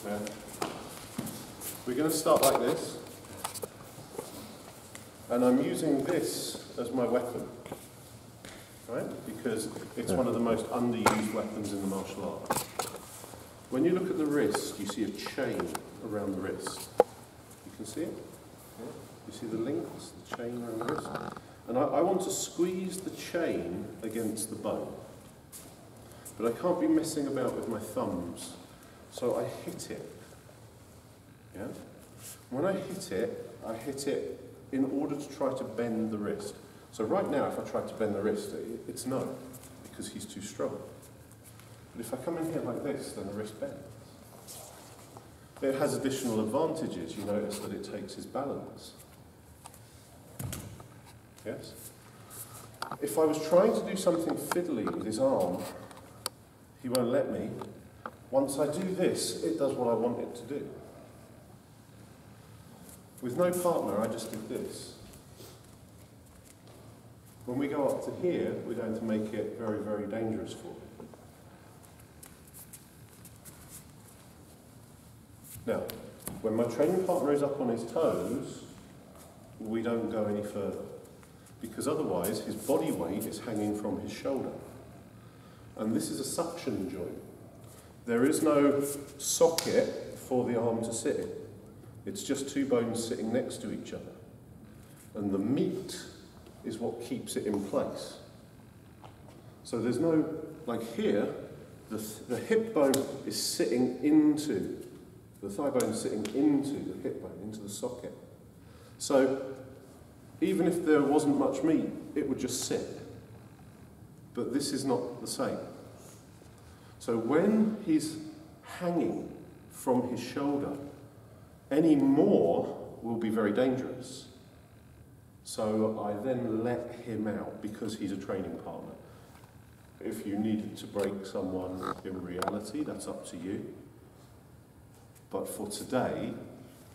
Yeah. We're going to start like this, and I'm using this as my weapon, right? Because it's one of the most underused weapons in the martial arts. When you look at the wrist, you see a chain around the wrist. You can see it? Yeah. You see the links, the chain around the wrist? And I want to squeeze the chain against the bone. But I can't be messing about with my thumbs, so I hit it. Yeah? When I hit it in order to try to bend the wrist. So right now, if I try to bend the wrist, it's no, because he's too strong. But if I come in here like this, then the wrist bends. It has additional advantages. You notice that it takes his balance. Yes? If I was trying to do something fiddly with his arm, he won't let me. Once I do this, it does what I want it to do. With no partner, I just did this. When we go up to here, we're going to make it very, very dangerous for him. Now, when my training partner is up on his toes, we don't go any further, because otherwise his body weight is hanging from his shoulder. And this is a suction joint. There is no socket for the arm to sit in. It's just two bones sitting next to each other. And the meat is what keeps it in place. So there's no, like here, the hip bone is sitting into, the thigh bone is sitting into the hip bone, into the socket. So even if there wasn't much meat, it would just sit. But this is not the same. So when he's hanging from his shoulder, any more will be very dangerous. So I then let him out because he's a training partner. If you needed to break someone in reality, that's up to you. But for today,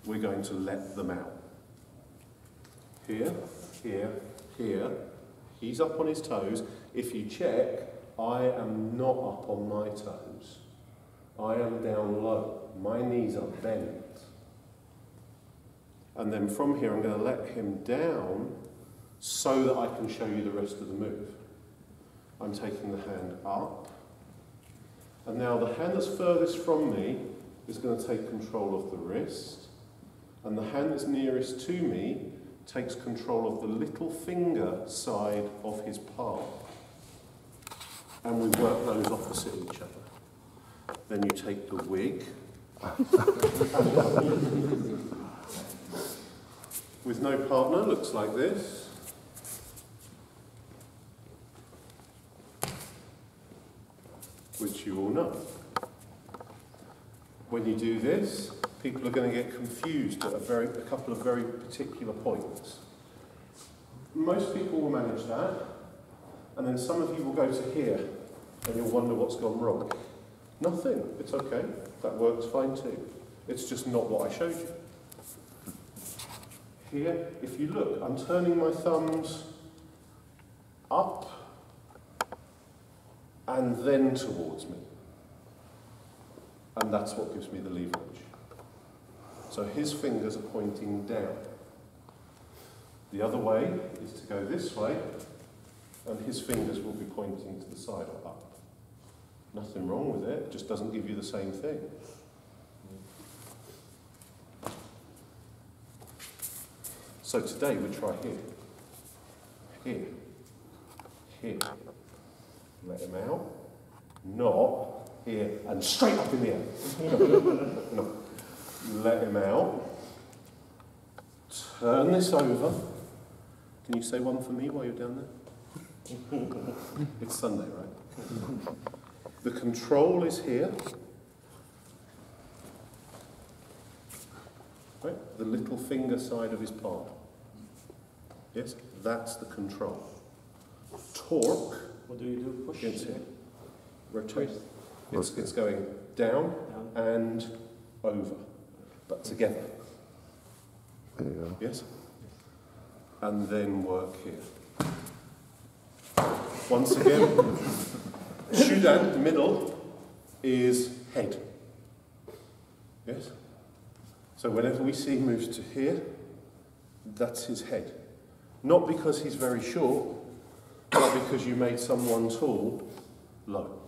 we're going to let them out. Here, here, here. He's up on his toes. If you check, I am not up on my toes. I am down low. My knees are bent. And then from here, I'm going to let him down so that I can show you the rest of the move. I'm taking the hand up. And now the hand that's furthest from me is going to take control of the wrist. And the hand that's nearest to me takes control of the little finger side of his palm. And we work those opposite each other. Then you take the wig. With no partner, looks like this. Which you all know. When you do this, people are going to get confused at a couple of very particular points. Most people will manage that, and then some of you will go to here, and you'll wonder what's gone wrong. Nothing, it's okay, that works fine too. It's just not what I showed you. Here, if you look, I'm turning my thumbs up and then towards me. And that's what gives me the leverage. So his fingers are pointing down. The other way is to go this way, and his fingers will be pointing to the side or up. Nothing wrong with it, it just doesn't give you the same thing. So today we try here, here, here. Let him out. Not here and straight up in the air. No. Let him out. Turn this over. Can you say one for me while you're down there? It's Sunday, right? The control is here. Right? The little finger side of his palm. Yes, that's the control. Torque. What do you do? Push. Against it. Rotate. It's going down and over, but together. There you go. Yes? And then work here. Once again, Shudan, the middle, is head. Yes? So whenever we see he moves to here, that's his head. Not because he's very short, but because you made someone tall low.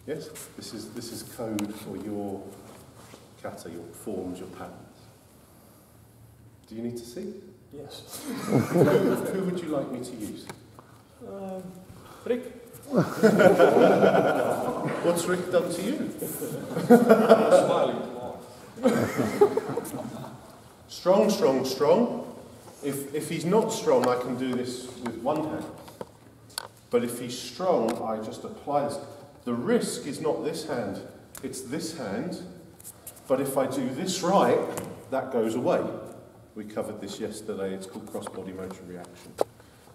Yes? This is code for your kata, your forms, your patterns. Do you need to see? Yes. Who would you like me to use? Rick? What's Rick done to you? Smiling. Strong, strong, strong. If he's not strong, I can do this with one hand. But if he's strong, I just apply this. The risk is not this hand, it's this hand. But if I do this right, that goes away. We covered this yesterday, it's called cross-body motor reaction.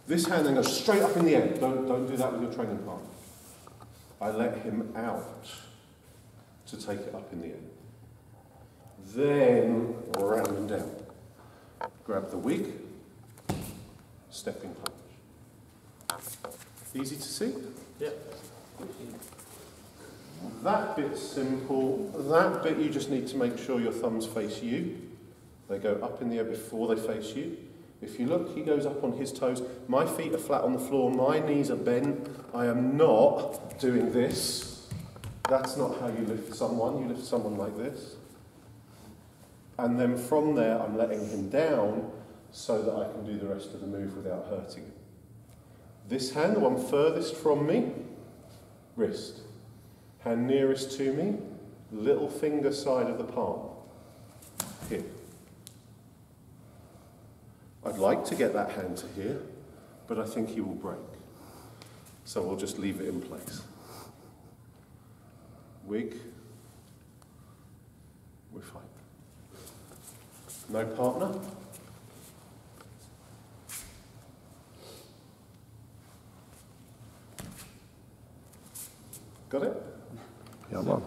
This hand then goes straight up in the air. Don't do that with your training partner. I let him out to take it up in the air. Then round and down. Grab the wig, stepping punch. Easy to see? Yep. That bit's simple. That bit you just need to make sure your thumbs face you. They go up in the air before they face you. If you look, he goes up on his toes. My feet are flat on the floor, my knees are bent. I am not doing this. That's not how you lift someone. You lift someone like this. And then from there, I'm letting him down so that I can do the rest of the move without hurting him. This hand, the one furthest from me, wrist. Hand nearest to me, little finger side of the palm. Here. I'd like to get that hand to here, but I think he will break. So we'll just leave it in place. Wig. We're fine. No partner? Got it? Ja, man.